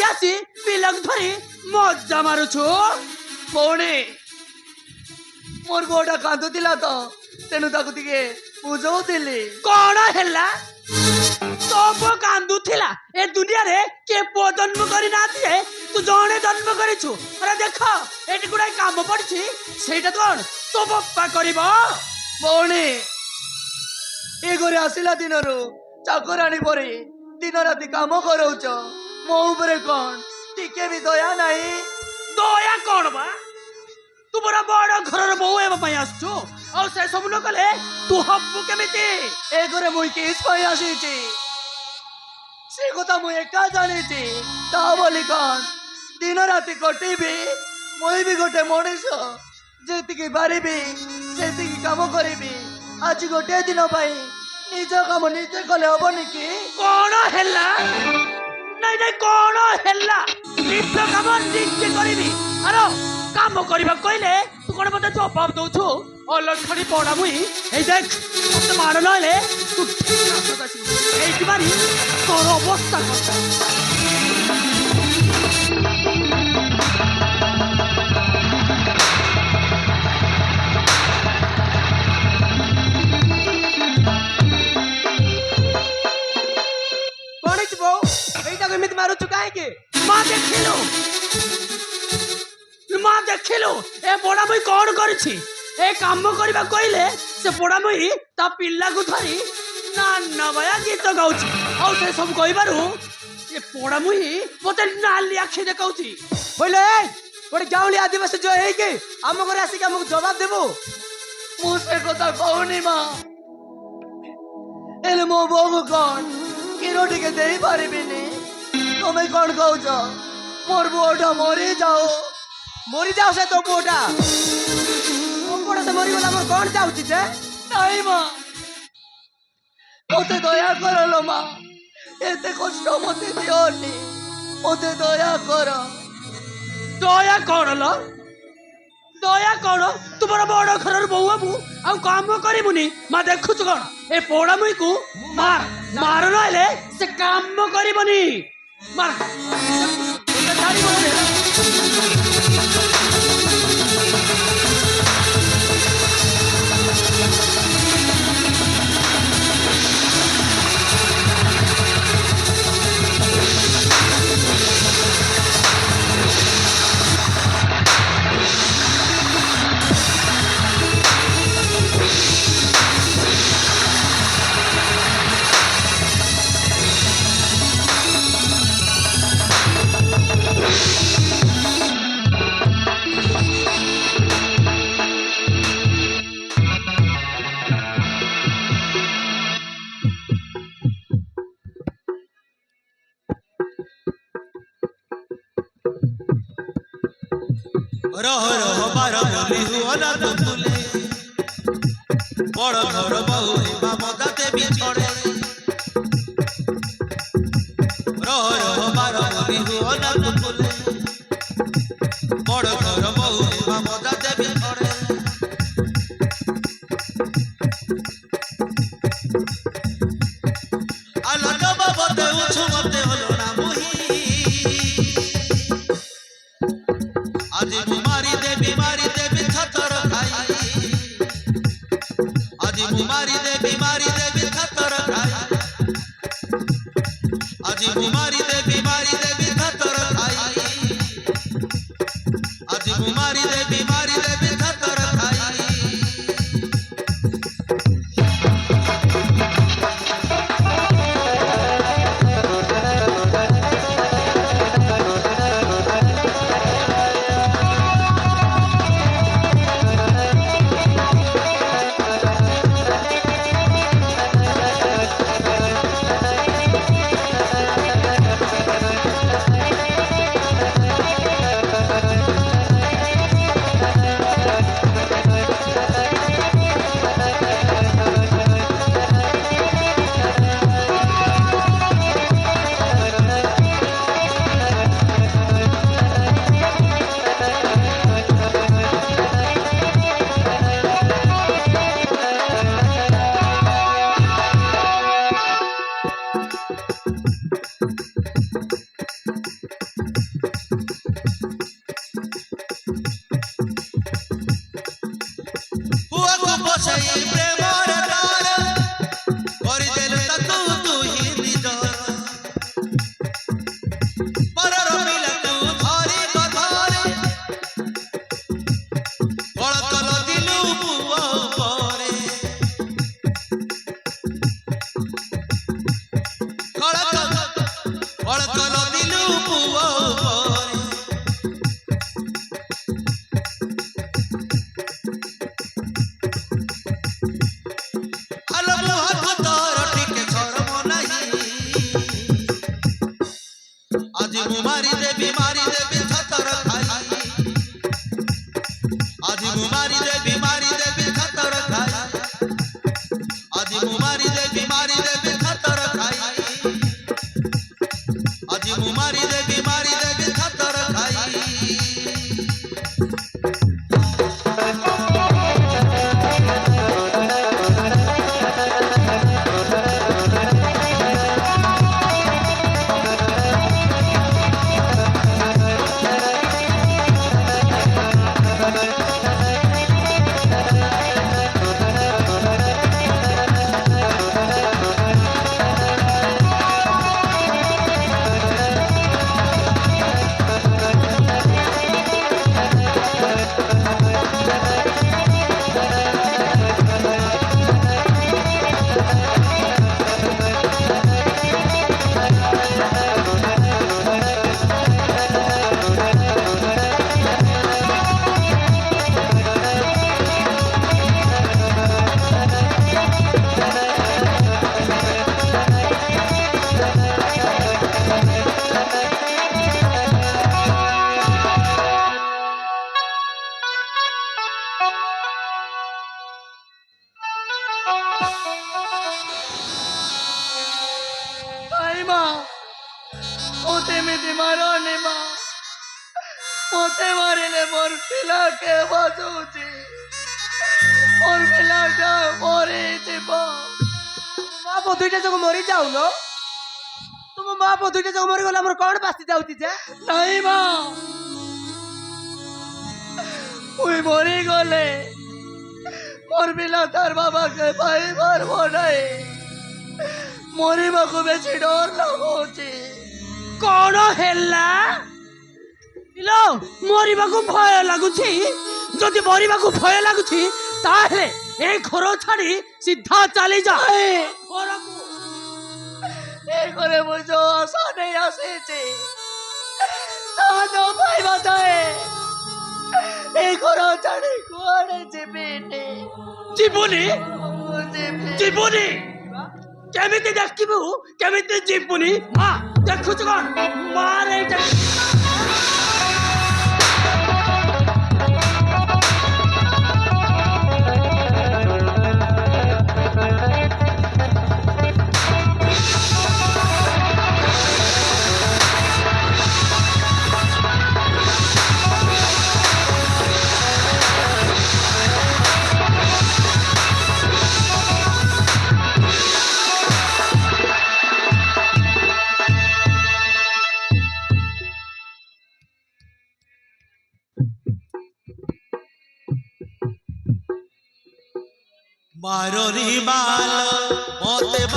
आसी पिलाक धरी मजा मारुछु भौणी मोर बोटा कांदुला तो तेणु ताकू टिके बुझौली कौन है सब कांदुला ए दुनिया रे के पुओ जन्म करी ना दिए तू जणे जन्म करिछु अरे देख एटी गुडा काम पड़छि सेटा कोन तो बप्पा करबो भौणी ए घरे आसिला दिनरू चाकराणी परी दिन राति काम कराउछ मो उपरे कोन टिके भी दया नाही दया कौन बा तू बड़ा बड़ घर बहु एवं पाई आसछु और से सब लोग कले तू हब्बु केमिति ए घरे मुई केस पाई आसीछि से कथा मुई एका जानिछि ता बोली कोन दिन राति कटिबी मुई भी गोटे मनीष जेतिकी बारिबी सेतिकी काम करिबी आज गोटे दिन पाई निज काम निजे कले हबनी कि कौन हैला नहीं नहीं कौन हैला निज काम निजे करिबी अरे काम करबा कहले तू कोन मते जवाब दउछु अलखड़ी पड़ा मुई ए देख मते मार नले तू ए बारी तोर अवस्था करता एमित मारू चुका है के माँ देखिलु ए बड़ा मुई कौन करिछि ए काम करबा कहले से बड़ा मुई ता पिल्ला को धरी ना नया गीत गाउछि और से सब कहबारु ए बड़ा मुई मते नाली आखि देखाउछि बोले गोटे गाउली आदिवासी जो है कि आम घर आसिक हमको जवाब देबो मु से कथा कहूनी माँ एले मो बोगु कौन किरोटी के देई पारिबिनी तुम्हें कौन कहूच मोर बुआटा मरी जाओ से तो बुआटा से मरी गला मोर कौन जाउची जे नहीं माँ मते दया कर लो माँ एते कष्ट मते दियोनी मते दया कर दया कौन लो दया कौन तुमर बड़ घर बहु बाबू आ काम करिमुनी माँ देखुच कौन ए पोड़ा मुई को मार मार नले से काम करिबनी मार रह रह बार बोली हुआ ना तुले बड़ घर बहु ममता देवी छोड़े रह रह बार बोली हुआ ना तुले बड़ घर बहु ममता देवी छोड़े अलग बाबते उछु मते होलो ना मुही आज मारी देवी खतर खाई आज मारी देवी खतर खाई आज मारी देवी खतर खाई आज मारी देवी खतर खाई ମୁଁ ମାରିଦେବି ଛାତର ଖାଇ ଆଜି ମୁଁ ମାରିଦେବି ଛାତର ଖାଇ ଆଜି ମୁଁ ମାରିଦେବି ଛାତର ଖାଇ ଆଜି ମୁଁ ମାରିଦେବି ଛାତର ଖାଇ ଭାଇ ମା ମୋତେ ଏମିତି ମାରନି ମା ମୋତେ ମାରିଲେ ମୋର ପିଲା କେ ବଞ୍ଚୁଛି ମୋର ପିଲାଟା ମରିଯିବ ମା ପୁଅ ଦୁଇଟା ଯାକ ମରି ଯାଉନ ତୁମ ମା ପୁଅ ଦୁଇଟା ଯାକ ମରିଗଲେ ଆମର କଣ ବାସି ଯାଉଛି ଯେ ନାଇଁ ମା ମୁଇଁ ମରିଗଲେ ମୋର ପିଲା ତାର ବାବାକେ ପାଇ ପାରବ ନାହିଁ ମରିବାକୁ ବେଶୀ ଡର ଲାଗୁଛି କଣ ହେଲା ଇଲୋ ମରିବାକୁ ଭୟ ଲାଗୁଛି ଯଦି ମରିବାକୁ ଭୟ ଲାଗୁଛି ତାହେଲେ ଏ ଘର ଛାଡି ସିଧା ଚାଲିଯା ଘରକୁ ଏ ଘରେ ମୁଁ ଯୋଉ ଆଶା ନେଇ ଆସିଛି ତାହା ନ ପାଇବା ଥାଏ ଏ ଘର ଛାଡି କୁଆଡେ ଯିବିନି ଯିବୁନି ଯିବି ଯିବୁନି କେମିତି ଦେଖିବୁ କେମିତି ଯିବୁନି ମା ଦେଖୁଛୁ କଣ ମାରେ ଏଇଟା ମାରରି ବାଲ ମତେ